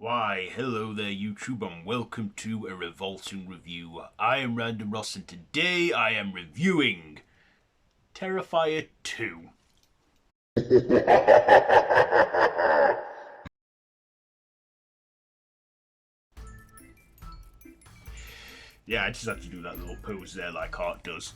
Why, hello there YouTube and welcome to a Revolting review. I am Random Ross and today I am reviewing Terrifier 2. Yeah, I just had to do that little pose there like Art does.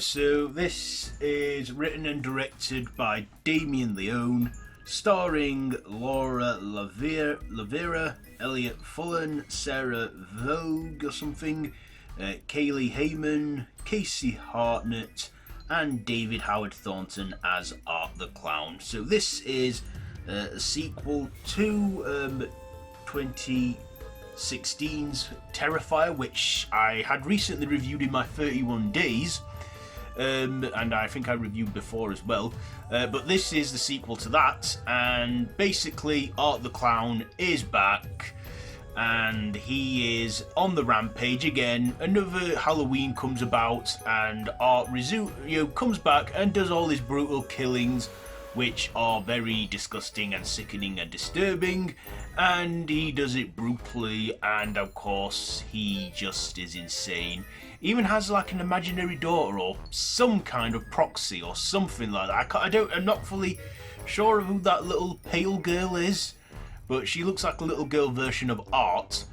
So this is written and directed by Damian Leone, starring Laura Lavera, Elliot Fullen, Sarah Vogue or something, Kaylee Heyman, Casey Hartnett, and David Howard Thornton as Art the Clown. So this is a sequel to 2016's Terrifier, which I had recently reviewed in my 31 days. And I think I reviewed before as well, but this is the sequel to that, and basically Art the Clown is back and he is on the rampage again. Another Halloween comes about and Art comes back and does all these brutal killings which are very disgusting and sickening and disturbing, and he does it brutally, and of course he just is insane. Even has like an imaginary daughter or some kind of proxy or something like that. I'm not fully sure of who that little pale girl is, but she looks like a little girl version of Art.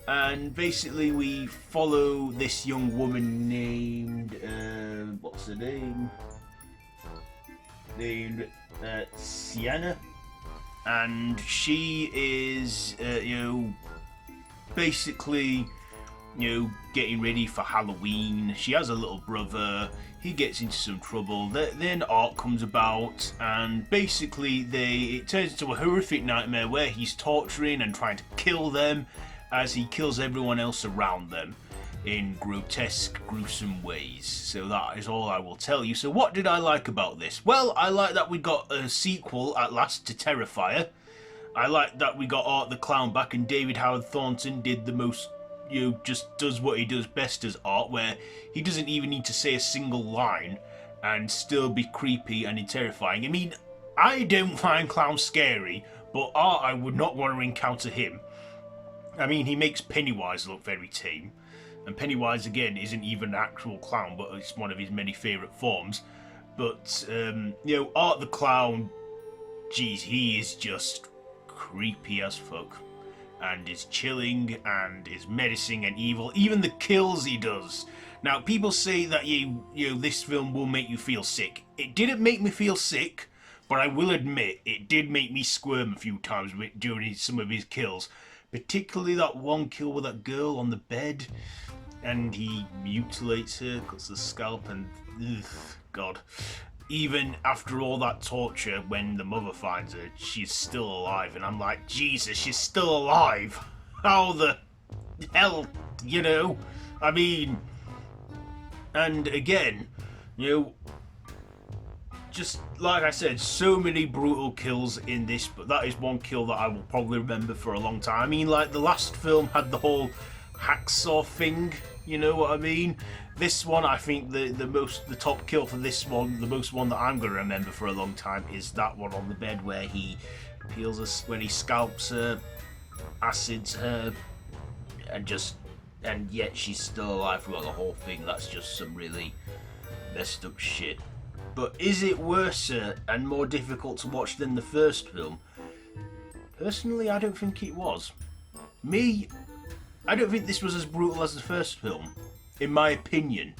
And basically we follow this young woman named what's her name? Named Sienna, and she is basically getting ready for Halloween. She has a little brother, he gets into some trouble, then Art comes about, and basically it turns into a horrific nightmare where he's torturing and trying to kill them as he kills everyone else around them in grotesque, gruesome ways. So that is all I will tell you. So what did I like about this? Well, I like that we got a sequel at last to Terrifier. I like that we got Art the Clown back, and David Howard Thornton did the most, just does what he does best as Art, where he doesn't even need to say a single line and still be creepy and terrifying. I mean, I don't find clowns scary, but Art, I would not want to encounter him. I mean, he makes Pennywise look very tame. And Pennywise, again, isn't even an actual clown, but it's one of his many favourite forms. But, Art the Clown, geez, he is just creepy as fuck. And is chilling, and is menacing and evil. Even the kills he does. Now, people say that, this film will make you feel sick. It didn't make me feel sick, but I will admit, it did make me squirm a few times during some of his kills. Particularly that one kill with that girl on the bed, and he mutilates her, cuts the scalp, and God. Even after all that torture, when the mother finds her, she's still alive, and I'm like, Jesus, she's still alive? How the hell, I mean, and again, just like I said, so many brutal kills in this, but that is one kill that I will probably remember for a long time. I mean, like the last film had the whole hacksaw thing, you know what I mean? This one, I think the top kill for this one, the most one that I'm going to remember for a long time, is that one on the bed where he peels us, when he scalps her, acids her, and yet she's still alive throughout the whole thing. That's just some really messed up shit. But is it worse and more difficult to watch than the first film? Personally, I don't think it was. I don't think this was as brutal as the first film, in my opinion.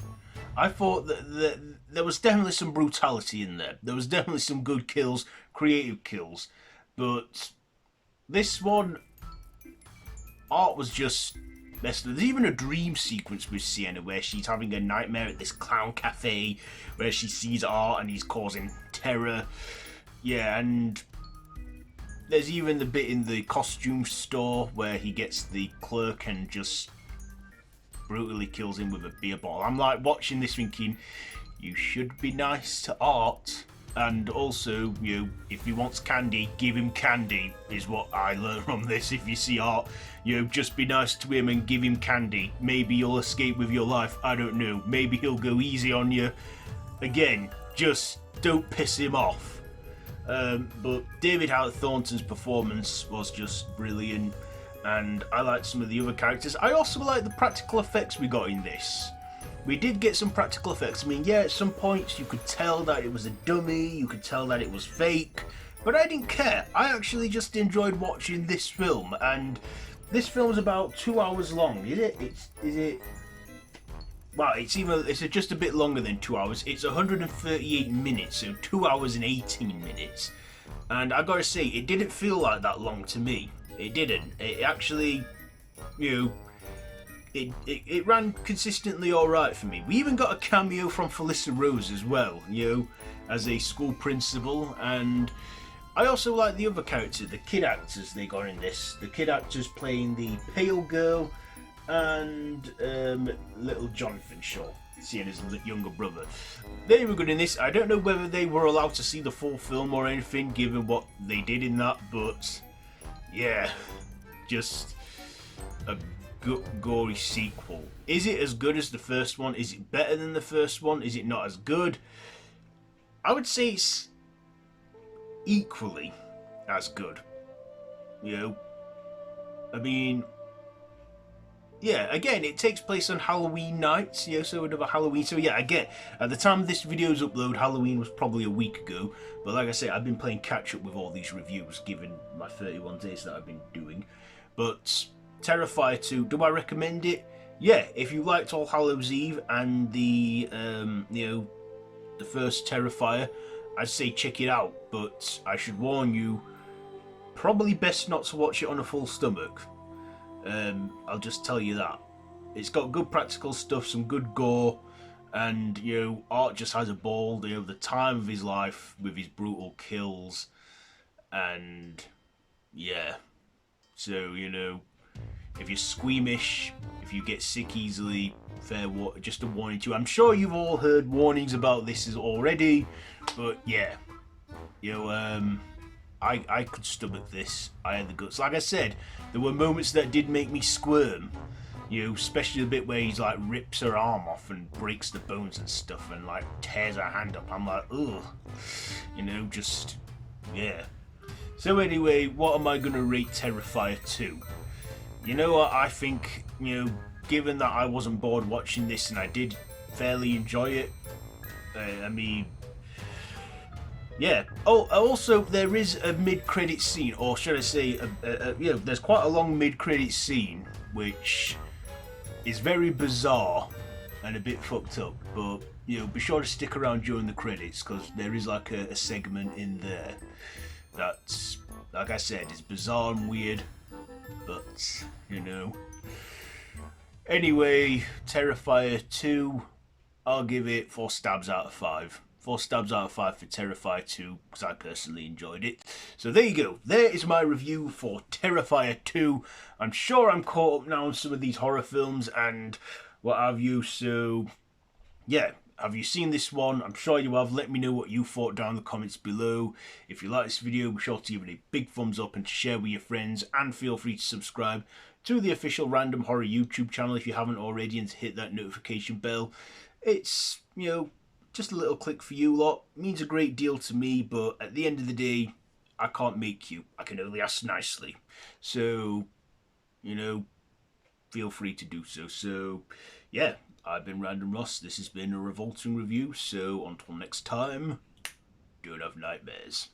I thought that there was definitely some brutality in there. There was definitely some good kills, creative kills. But this one, Art was just messed up. There's even a dream sequence with Sienna where she's having a nightmare at this clown cafe where she sees Art and he's causing terror. Yeah, and there's even the bit in the costume store where he gets the clerk and just brutally kills him with a beer bottle. I'm like watching this thinking, you should be nice to Art. And also, if he wants candy, give him candy, is what I learned from this. If you see Art, just be nice to him and give him candy. Maybe you'll escape with your life, I don't know. Maybe he'll go easy on you. Again, just don't piss him off. But David Howard Thornton's performance was just brilliant, and I liked some of the other characters. I also like the practical effects we got in this. We did get some practical effects. I mean, yeah, at some points you could tell that it was a dummy, you could tell that it was fake, but I didn't care. I actually just enjoyed watching this film, and this film's about 2 hours long. Is it? Well, it's just a bit longer than 2 hours. It's 138 minutes, so 2 hours and 18 minutes. And I gotta say, it didn't feel like that long to me. It didn't. It actually, you know, it ran consistently alright for me. We even got a cameo from Felissa Rose as well, as a school principal, and I also like the other characters, the kid actors they got in this. The kid actors playing the pale girl and little Jonathan Shaw, seeing his younger brother. They were good in this. I don't know whether they were allowed to see the full film or anything, given what they did in that, but yeah, just a gory sequel. Is it as good as the first one? Is it better than the first one? Is it not as good? I would say it's equally as good. I mean, yeah, again, it takes place on Halloween nights, so another Halloween. So yeah, again, at the time this video's upload, Halloween was probably a week ago. But like I say, I've been playing catch up with all these reviews, given my 31 days that I've been doing. But Terrifier 2, do I recommend it? Yeah, if you liked All Hallows Eve and the first Terrifier, I'd say check it out. But I should warn you, probably best not to watch it on a full stomach. I'll just tell you that. It's got good practical stuff, some good gore, and Art just has a ball. The time of his life with his brutal kills, and yeah. So if you're squeamish, if you get sick easily, just a warning to you. I'm sure you've all heard warnings about this already, but yeah, I could stomach this. I had the guts. Like I said, there were moments that did make me squirm. Especially the bit where he's like rips her arm off and breaks the bones and stuff, and like tears her hand up. I'm like, ugh. Just yeah. So anyway, what am I gonna rate Terrifier 2? You know what? I think given that I wasn't bored watching this and I did fairly enjoy it. I mean. Yeah. Oh, also there is a mid-credit scene, or should I say, there's quite a long mid-credit scene, which is very bizarre and a bit fucked up. But be sure to stick around during the credits, because there is like a segment in there that's, like I said, is bizarre and weird. But Anyway, Terrifier 2, I'll give it 4 stabs out of 5. 4 stabs out of 5 for Terrifier 2, because I personally enjoyed it. So there you go. There is my review for Terrifier 2. I'm sure I'm caught up now on some of these horror films and what have you. So, yeah. Have you seen this one? I'm sure you have. Let me know what you thought down in the comments below. If you like this video, be sure to give it a big thumbs up and to share with your friends. And feel free to subscribe to the official Random Horror YouTube channel if you haven't already, and to hit that notification bell. It's, just a little click for you lot. It means a great deal to me, but at the end of the day, I can't make you. I can only ask nicely. So, feel free to do so. So, yeah, I've been Random Ross. This has been a Revolting review. So, until next time, don't have nightmares.